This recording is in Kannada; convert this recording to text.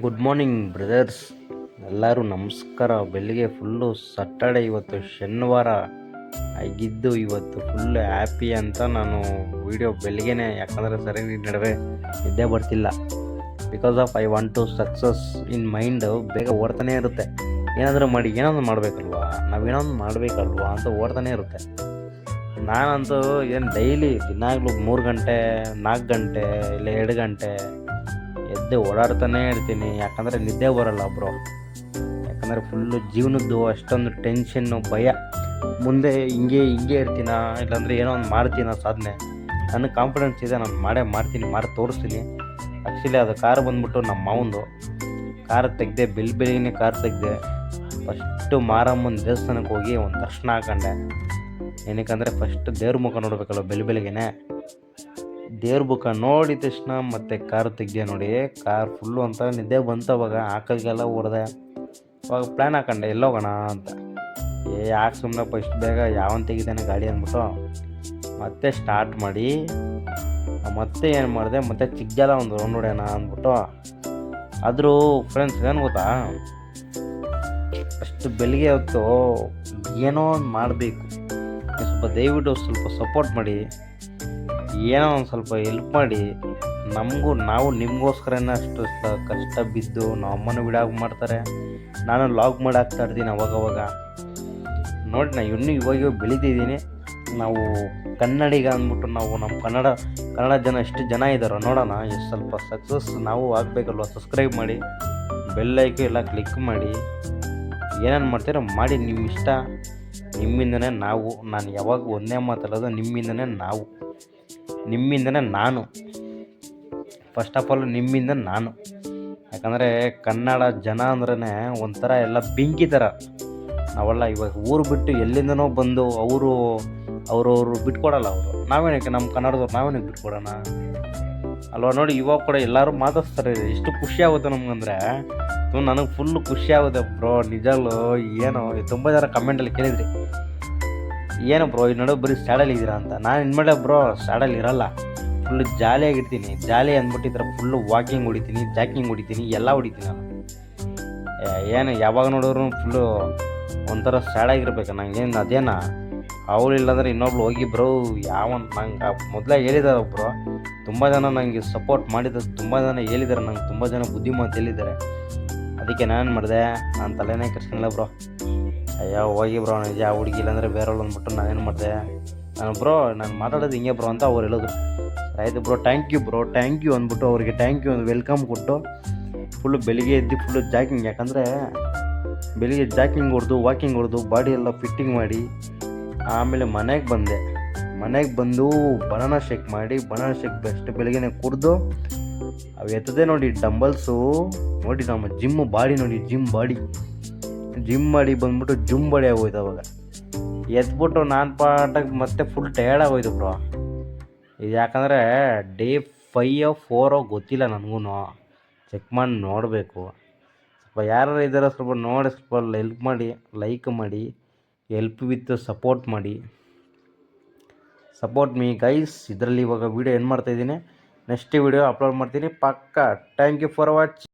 ಗುಡ್ ಮಾರ್ನಿಂಗ್ ಬ್ರದರ್ಸ್, ಎಲ್ಲರೂ ನಮಸ್ಕಾರ. ಬೆಳಿಗ್ಗೆ ಫುಲ್ಲು ಸಟರ್ಡೆ, ಇವತ್ತು ಶನಿವಾರ ಆಗಿದ್ದು ಇವತ್ತು ಫುಲ್ಲು ಹ್ಯಾಪಿ ಅಂತ ನಾನು ವೀಡಿಯೋ ಬೆಳಿಗ್ಗೆನೆ, ಯಾಕಂದರೆ ಸರಿ ನಡುವೆ ನಿದ್ದೆ ಬರ್ತಿಲ್ಲ. Because of I want to success in mind ಬೇಗ ಓಡ್ತಾನೆ ಇರುತ್ತೆ. ಏನಾದರೂ ಮಾಡಿ ಏನೊಂದು ಮಾಡಬೇಕಲ್ವಾ, ನಾವೇನೊಂದು ಮಾಡಬೇಕಲ್ವಾ ಅಂತ ಓಡ್ತಾನೆ ಇರುತ್ತೆ. ನಾನಂತೂ ಏನು ಡೈಲಿ ದಿನಾಗಲೂ 3 ಗಂಟೆ 4 ಗಂಟೆ ಇಲ್ಲ 2 ಗಂಟೆ ಎದ್ದು ಓಡಾಡ್ತಾನೇ ಇರ್ತೀನಿ. ಯಾಕಂದರೆ ನಿದ್ದೆ ಬರೋಲ್ಲ ಬ್ರೋ. ಯಾಕಂದರೆ ಫುಲ್ಲು ಜೀವನದ್ದು ಅಷ್ಟೊಂದು ಟೆನ್ಷನ್ನು, ಭಯ. ಮುಂದೆ ಹಿಂಗೆ ಇರ್ತೀನ, ಇಲ್ಲಾಂದರೆ ಏನೋ ಒಂದು ಮಾಡ್ತೀನ ಸಾಧನೆ. ನನಗೆ ಕಾನ್ಫಿಡೆನ್ಸ್ ಇದೆ, ನಾನು ಮಾಡಿ ತೋರಿಸ್ತೀನಿ. ಆ್ಯಕ್ಚುಲಿ ಅದು ಕಾರ್ ಬಂದ್ಬಿಟ್ಟು ನಮ್ಮ ಮಾವಂದು ಕಾರ್ ತೆಗೆದೆ, ಬೆಳಿಗ್ಗೆನೇ ಕಾರ್ ತೆಗೆದೆ. ಫಸ್ಟು ಮಾರಮ್ಮನ ದೇವಸ್ಥಾನಕ್ಕೆ ಹೋಗಿ ಒಂದು ದರ್ಶನ ಹಾಕೊಂಡೆ. ಏನಕ್ಕಂದರೆ ಫಸ್ಟ್ ದೇವ್ರ ಮುಖ ನೋಡಬೇಕಲ್ಲ ಬೆಳಿಗ್ಗೆನೆ. ದೇವ್ರ ಮುಖ ನೋಡಿದ ತಕ್ಷಣ ಮತ್ತೆ ಕಾರು ತೆಗ್ದೆ ನೋಡಿ. ಕಾರ್ ಫುಲ್ಲು ಅಂತ ನಿದ್ದೆ ಬಂತು. ಅವಾಗ ಆಕಳಿಗೆಲ್ಲ ಹೊಡೆದೆ. ಅವಾಗ ಪ್ಲ್ಯಾನ್ ಹಾಕೊಂಡೆ ಎಲ್ಲೋಗೋಣ ಅಂತ. ಯಾಕೆ ಸುಮ್ಮನೆ ಫಸ್ಟ್ ಬೇಗ ಯಾವನ್ ತೆಗಿತಾನೆ ಗಾಡಿ ಅಂದ್ಬಿಟ್ಟು ಮತ್ತೆ ಸ್ಟಾರ್ಟ್ ಮಾಡಿ ಮತ್ತೆ ಏನು ಮಾಡಿದೆ, ಮತ್ತೆ ಚಿಕ್ಕಜಾಲ ಒಂದು ರೌಂಡ್ ಹೊಡೆಯೋಣ ಅಂದ್ಬಿಟ್ಟು. ಆದರೂ ಫ್ರೆಂಡ್ಸ್ ಏನು ಗೊತ್ತಾ, ಅಷ್ಟು ಬೆಳಿಗ್ಗೆ ಹೊತ್ತು ಏನೋ ಒಂದು ಮಾಡಬೇಕು. ಸ್ವಲ್ಪ ದಯವಿಟ್ಟು ಸ್ವಲ್ಪ ಸಪೋರ್ಟ್ ಮಾಡಿ, ಏನೋ ಒಂದು ಸ್ವಲ್ಪ ಹೆಲ್ಪ್ ಮಾಡಿ. ನಾವು ನಿಮಗೋಸ್ಕರನೇ ಅಷ್ಟು ಕಷ್ಟ ಬಿದ್ದು ನಮ್ಮ ಅಮ್ಮನೂ ವಿಡಿಯೋ ಮಾಡ್ತಾರೆ, ನಾನು ಲಾಗ್ ಮಾಡಿ ಹಾಕ್ತಾ ಇರ್ತೀನಿ ಅವಾಗವಾಗ. ನೋಡಿ, ನಾನು ಇನ್ನೂ ಇವಾಗ ಬೆಳೀತಿದ್ದೀನಿ. ನಾವು ಕನ್ನಡಿಗ ಅಂದ್ಬಿಟ್ಟು ನಾವು ನಮ್ಮ ಕನ್ನಡ ಜನ ಎಷ್ಟು ಜನ ಇದ್ದಾರೋ ನೋಡೋಣ. ಎಷ್ಟು ಸ್ವಲ್ಪ ಸಕ್ಸಸ್ ನಾವು ಆಗಬೇಕಲ್ವ. ಸಬ್ಸ್ಕ್ರೈಬ್ ಮಾಡಿ, ಬೆಲ್ಲೈಕು ಎಲ್ಲ ಕ್ಲಿಕ್ ಮಾಡಿ. ಏನೇನು ಮಾಡ್ತೀರೋ ಮಾಡಿ, ನಿಮ್ಮ ಇಷ್ಟ. ನಿಮ್ಮಿಂದನೇ ನಾವು. ನಾನು ಯಾವಾಗ ಒಂದೇ ಮಾತಾಡೋದು, ನಿಮ್ಮಿಂದನೇ ನಾನು. ಫಸ್ಟ್ ಆಫ್ ಆಲ್ ನಿಮ್ಮಿಂದ ನಾನು. ಯಾಕಂದರೆ ಕನ್ನಡ ಜನ ಅಂದ್ರೇ ಒಂಥರ ಎಲ್ಲ ಬೆಂಕಿ ಥರ. ನಾವೆಲ್ಲ ಇವಾಗ ಊರು ಬಿಟ್ಟು ಎಲ್ಲಿಂದನೋ ಬಂದು ಅವರು ಬಿಟ್ಕೊಡಲ್ಲ. ನಾವೇನಕ್ಕೆ ನಮ್ಮ ಕನ್ನಡದವ್ರು ನಾವೇನಕ್ಕೆ ಬಿಟ್ಕೊಡೋಣ ಅಲ್ವಾ? ನೋಡಿ, ಇವಾಗ ಕೂಡ ಎಲ್ಲರೂ ಮಾತಾಡ್ತಾರೆ. ಎಷ್ಟು ಖುಷಿ ಆಗುತ್ತೆ ನಮಗಂದರೆ. ನನಗೆ ಫುಲ್ಲು ಖುಷಿ ಆಗುತ್ತೆ ಬ್ರೋ, ನಿಜಲ್ಲೂ. ಏನೋ ತುಂಬ ಜನ ಕಮೆಂಟಲ್ಲಿ ಕೇಳಿದ್ರಿ, ಏನು ಬ್ರೋ ಈ ನಡುವೆ ಬರೀ ಸ್ಯಾಡಲ್ಲಿ ಇದ್ದೀರಾ ಅಂತ. ನಾನು ಇನ್ಮೇಲೆ ಬ್ರೋ ಸ್ಯಾಡಲ್ಲಿ ಇರಲ್ಲ, ಫುಲ್ಲು ಜಾಲಿಯಾಗಿರ್ತೀನಿ. ಜಾಲಿ ಅಂದ್ಬಿಟ್ಟಿದ್ರೆ ಫುಲ್ಲು ವಾಕಿಂಗ್ ಹೊಡಿತೀನಿ, ಜಾಕಿಂಗ್ ಹೊಡಿತೀನಿ, ಎಲ್ಲ ಹೊಡಿತೀನಿ ನಾನು. ಏನು ಯಾವಾಗ ನೋಡಿದ್ರು ಫುಲ್ಲು ಒಂಥರ ಸ್ಯಾಡಾಗಿರ್ಬೇಕು ನಂಗೇನು. ಅದೇನ ಅವಳಿಲ್ಲಾಂದ್ರೆ ಇನ್ನೊಬ್ಳು ಹೋಗಿ ಬ್ರೋ ನಂಗೆ ಮೊದಲೇ ಹೇಳಿದ್ದಾರೆ ಬ್ರೋ. ತುಂಬ ಜನ ನನಗೆ ಸಪೋರ್ಟ್ ಮಾಡಿದ್ದಾರೆ, ತುಂಬ ಜನ ಹೇಳಿದ್ದಾರೆ ನಂಗೆ, ತುಂಬ ಜನ ಬುದ್ಧಿಮಾತು ಹೇಳಿದ್ದಾರೆ. ಅದಕ್ಕೆ ನಾನು ಮಾಡಿದೆ, ನಾನು ತಲೆನೇ ಕೆಡ್ಸ್ಕೊಳ್ಳಲ್ಲ ಬ್ರೋ. ಅಯ್ಯೋ ಹೋಗಿ ಬ್ರೋ, ನಿಜ ಹುಡುಗಿ ಇಲ್ಲಾಂದರೆ ಬೇರೆಯವ್ಳು ಅಂದ್ಬಿಟ್ಟು ನಾನೇನು ಮಾಡಿದೆ, ನಾನು ಮಾತಾಡೋದು ಹಿಂಗೆ ಬ್ರೋ ಅಂತ ಅವ್ರು ಹೇಳಿದ್ರು. ಆಯಿತು ಬ್ರೋ, ಥ್ಯಾಂಕ್ ಯು ಅಂದ್ಬಿಟ್ಟು ಅವ್ರಿಗೆ ಥ್ಯಾಂಕ್ ಯು ವೆಲ್ಕಮ್ ಕೊಟ್ಟು ಫುಲ್ಲು ಬೆಳಿಗ್ಗೆ ಎದ್ದು ಫುಲ್ಲು ಜಾಕಿಂಗ್. ಯಾಕಂದರೆ ಬೆಳಿಗ್ಗೆ ಜಾಕಿಂಗ್ ಹೊಡೆದು ವಾಕಿಂಗ್ ಹೊಡೆದು ಬಾಡಿ ಎಲ್ಲ ಫಿಟ್ಟಿಂಗ್ ಮಾಡಿ ಆಮೇಲೆ ಮನೆಗೆ ಬಂದು ಬನಾನಾ ಶೇಕ್ ಮಾಡಿ, ಬನಾನಾ ಶೇಕ್ ಬೆಸ್ಟ್ ಬೆಳಿಗ್ಗೆನೆ ಕುಡಿದು ಅವು ಎತ್ತದೆ ನೋಡಿ ಡಂಬಲ್ಸು. ನೋಡಿ ನಮ್ಮ ಜಿಮ್ ಬಾಡಿ ನೋಡಿ, ಜಿಮ್ ಮಾಡಿ ಬಂದ್ಬಿಟ್ಟು ಜುಮ್ ಬಾಡಿ ಆಗೋಯ್ತು. ಅವಾಗ ಎದ್ಬಿಟ್ಟು ನಾನು ಪಾಟಾಗಿ ಮತ್ತೆ ಫುಲ್ ಟಯರ್ಡ್ ಆಗೋಯ್ತು ಬ್ರೋ. ಇದು ಯಾಕಂದರೆ ಡೇ 5 or 4 ಗೊತ್ತಿಲ್ಲ ನನಗೂ. ಚೆಕ್ ಮಾಡಿ ನೋಡಬೇಕು. ಸ್ವಲ್ಪ ಯಾರು ಇದ್ದಾರೋ ಸ್ವಲ್ಪ ನೋಡಿ, ಸ್ವಲ್ಪ ಹೆಲ್ಪ್ ಮಾಡಿ, ಲೈಕ್ ಮಾಡಿ, ಹೆಲ್ಪ್ ವಿತ್ ಸಪೋರ್ಟ್ ಮಾಡಿ. Support me guys. ಇದರಲ್ಲಿ ಇವಾಗ ವೀಡಿಯೋ ಏನು ಮಾಡ್ತಾಯಿದ್ದೀನಿ, ನೆಕ್ಸ್ಟ್ ವೀಡಿಯೋ ಅಪ್ಲೋಡ್ ಮಾಡ್ತೀನಿ ಪಕ್ಕಾ. Thank you for watching.